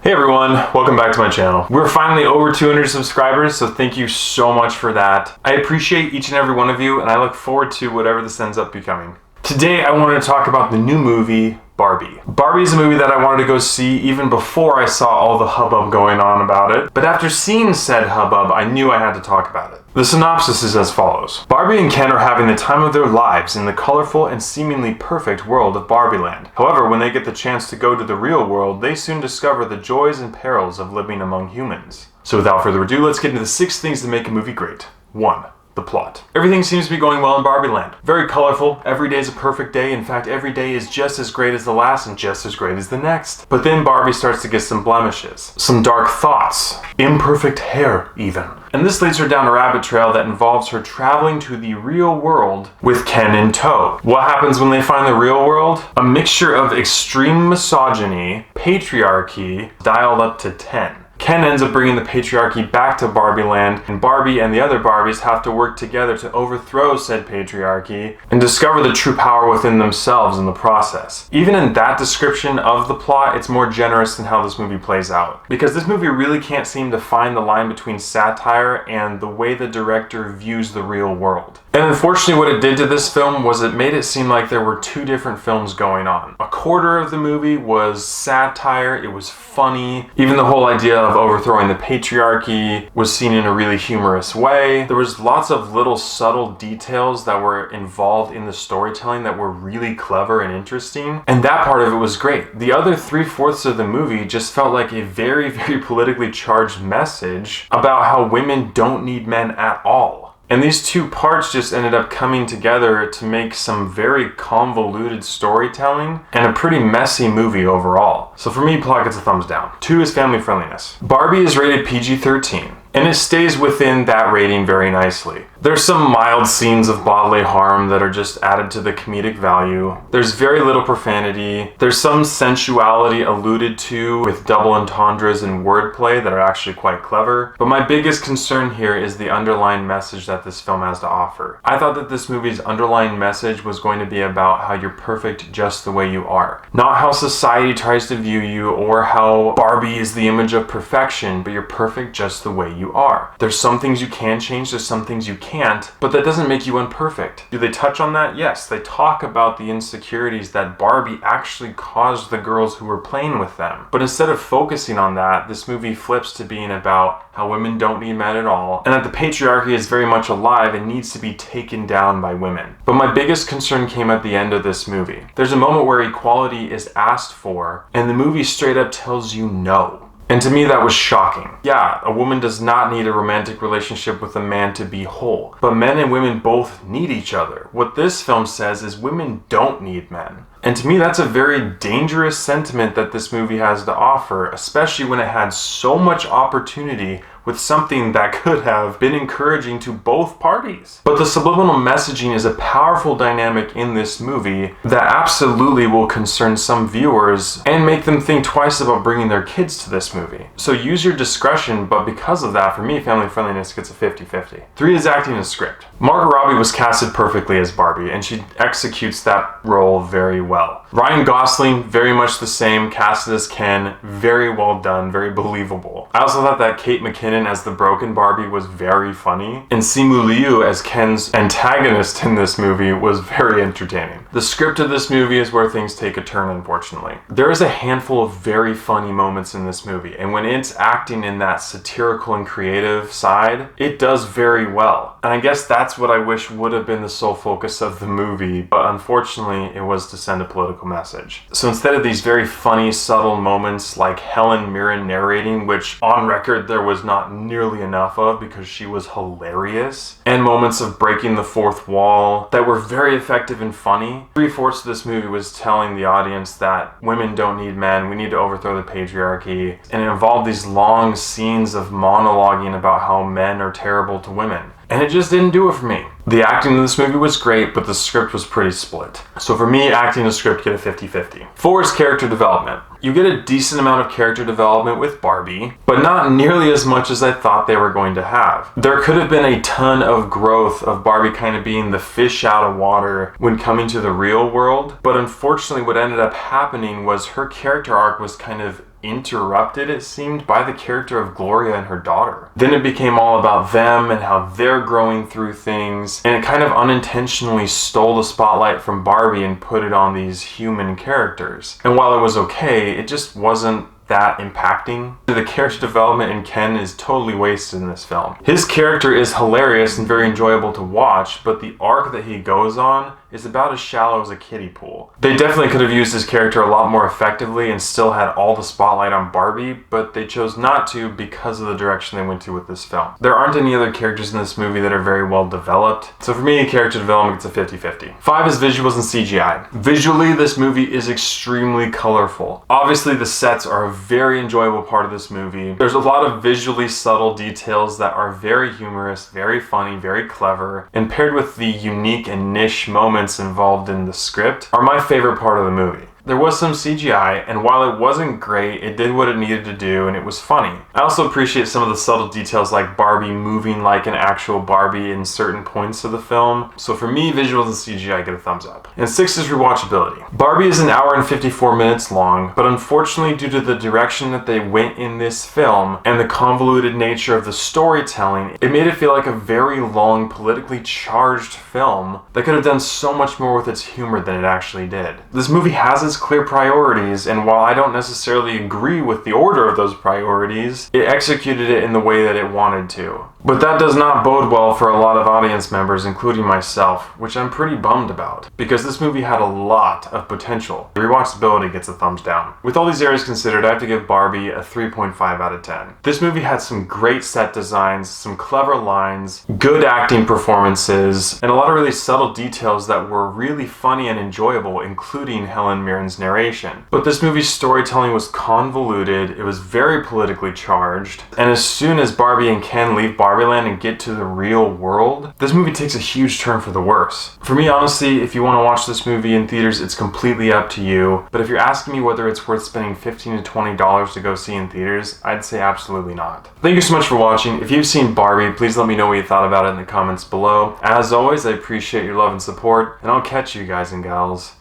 Hey everyone, welcome back to my channel. We're finally over 200 subscribers, so thank you so much for that. I appreciate each and every one of you, and I look forward to whatever this ends up becoming. Today I wanted to talk about the new movie, Barbie. Barbie is a movie that I wanted to go see even before I saw all the hubbub going on about it, but after seeing said hubbub, I knew I had to talk about it. The synopsis is as follows. Barbie and Ken are having the time of their lives in the colorful and seemingly perfect world of Barbie Land. However, when they get the chance to go to the real world, they soon discover the joys and perils of living among humans. So without further ado, let's get into the 6 things that make a movie great. 1. The plot. Everything seems to be going well in Barbie Land. Very colorful, every day is a perfect day. In fact, every day is just as great as the last and just as great as the next. But then Barbie starts to get some blemishes, some dark thoughts, imperfect hair even. And this leads her down a rabbit trail that involves her traveling to the real world with Ken in tow. What happens when they find the real world? A mixture of extreme misogyny, patriarchy, dialed up to 10. Ken ends up bringing the patriarchy back to Barbie Land, and Barbie and the other Barbies have to work together to overthrow said patriarchy and discover the true power within themselves in the process. Even in that description of the plot, it's more generous than how this movie plays out. Because this movie really can't seem to find the line between satire and the way the director views the real world. And unfortunately what it did to this film was it made it seem like there were 2 different films going on. A quarter of the movie was satire, it was funny. Even the whole idea of overthrowing the patriarchy was seen in a really humorous way. There was lots of little subtle details that were involved in the storytelling that were really clever and interesting. And that part of it was great. The other 3/4 of the movie just felt like a very, very politically charged message about how women don't need men at all. And these 2 parts just ended up coming together to make some very convoluted storytelling and a pretty messy movie overall. So for me, plot gets a thumbs down. 2 is family friendliness. Barbie is rated PG-13. And it stays within that rating very nicely. There's some mild scenes of bodily harm that are just added to the comedic value. There's very little profanity. There's some sensuality alluded to with double entendres and wordplay that are actually quite clever. But my biggest concern here is the underlying message that this film has to offer. I thought that this movie's underlying message was going to be about how you're perfect just the way you are. Not how society tries to view you or how Barbie is the image of perfection, but you're perfect just the way you are. There's some things you can change, there's some things you can't, but that doesn't make you imperfect. Do they touch on that? Yes, they talk about the insecurities that Barbie actually caused the girls who were playing with them. But instead of focusing on that, this movie flips to being about how women don't need men at all, and that the patriarchy is very much alive and needs to be taken down by women. But my biggest concern came at the end of this movie. There's a moment where equality is asked for, and the movie straight up tells you no. And to me, that was shocking. Yeah, a woman does not need a romantic relationship with a man to be whole. But men and women both need each other. What this film says is women don't need men. And to me, that's a very dangerous sentiment that this movie has to offer, especially when it had so much opportunity with something that could have been encouraging to both parties. But the subliminal messaging is a powerful dynamic in this movie that absolutely will concern some viewers and make them think twice about bringing their kids to this movie. So use your discretion, but because of that, for me, family friendliness gets a 50-50. 3 is acting and script. Margot Robbie was casted perfectly as Barbie, and she executes that role very well. Ryan Gosling, very much the same, casted as Ken, very well done, very believable. I also thought that Kate McKinnon as the broken Barbie was very funny, and Simu Liu as Ken's antagonist in this movie was very entertaining. The script of this movie is where things take a turn, unfortunately. There is a handful of very funny moments in this movie, and when it's acting in that satirical and creative side, it does very well. And I guess that's what I wish would have been the sole focus of the movie, but unfortunately it was to send a political message. So instead of these very funny, subtle moments like Helen Mirren narrating, which on record there was not nearly enough of because she was hilarious, and moments of breaking the fourth wall that were very effective and funny, 3/4 of this movie was telling the audience that women don't need men, we need to overthrow the patriarchy, and it involved these long scenes of monologuing about how men are terrible to women. And it just didn't do it for me. The acting in this movie was great, but the script was pretty split. So for me, acting and script get a 50-50. 4 is character development. You get a decent amount of character development with Barbie, but not nearly as much as I thought they were going to have. There could have been a ton of growth of Barbie kind of being the fish out of water when coming to the real world, but unfortunately what ended up happening was her character arc was kind of interrupted, it seemed, by the character of Gloria and her daughter. Then it became all about them and how they're growing through things, and it kind of unintentionally stole the spotlight from Barbie and put it on these human characters. And while it was okay, it just wasn't that impacting. The character development in Ken is totally wasted in this film. His character is hilarious and very enjoyable to watch, but the arc that he goes on is about as shallow as a kiddie pool. They definitely could have used his character a lot more effectively and still had all the spotlight on Barbie, but they chose not to because of the direction they went to with this film. There aren't any other characters in this movie that are very well developed, so for me, character development gets a 50-50. 5 is visuals and CGI. Visually, this movie is extremely colorful. Obviously, the sets are a very enjoyable part of this movie. There's a lot of visually subtle details that are very humorous, very funny, very clever, and paired with the unique and niche moments involved in the script are my favorite part of the movie. There was some CGI, and while it wasn't great, it did what it needed to do, and it was funny. I also appreciate some of the subtle details like Barbie moving like an actual Barbie in certain points of the film. So for me, visuals and CGI get a thumbs up. And 6 is rewatchability. Barbie is an hour and 54 minutes long, but unfortunately due to the direction that they went in this film and the convoluted nature of the storytelling, it made it feel like a very long, politically charged film that could have done so much more with its humor than it actually did. This movie has its clear priorities, and while I don't necessarily agree with the order of those priorities, it executed it in the way that it wanted to. But that does not bode well for a lot of audience members, including myself, which I'm pretty bummed about, because this movie had a lot of potential. The rewatchability gets a thumbs down. With all these areas considered, I have to give Barbie a 3.5 out of 10. This movie had some great set designs, some clever lines, good acting performances, and a lot of really subtle details that were really funny and enjoyable, including Helen Mirren's narration. But this movie's storytelling was convoluted, it was very politically charged, and as soon as Barbie and Ken leave Barbie Land and get to the real world, this movie takes a huge turn for the worse. For me, honestly, if you want to watch this movie in theaters, it's completely up to you, but if you're asking me whether it's worth spending $15 to $20 to go see in theaters, I'd say absolutely not. Thank you so much for watching. If you've seen Barbie, please let me know what you thought about it in the comments below. As always, I appreciate your love and support, and I'll catch you guys and gals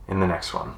in the next one.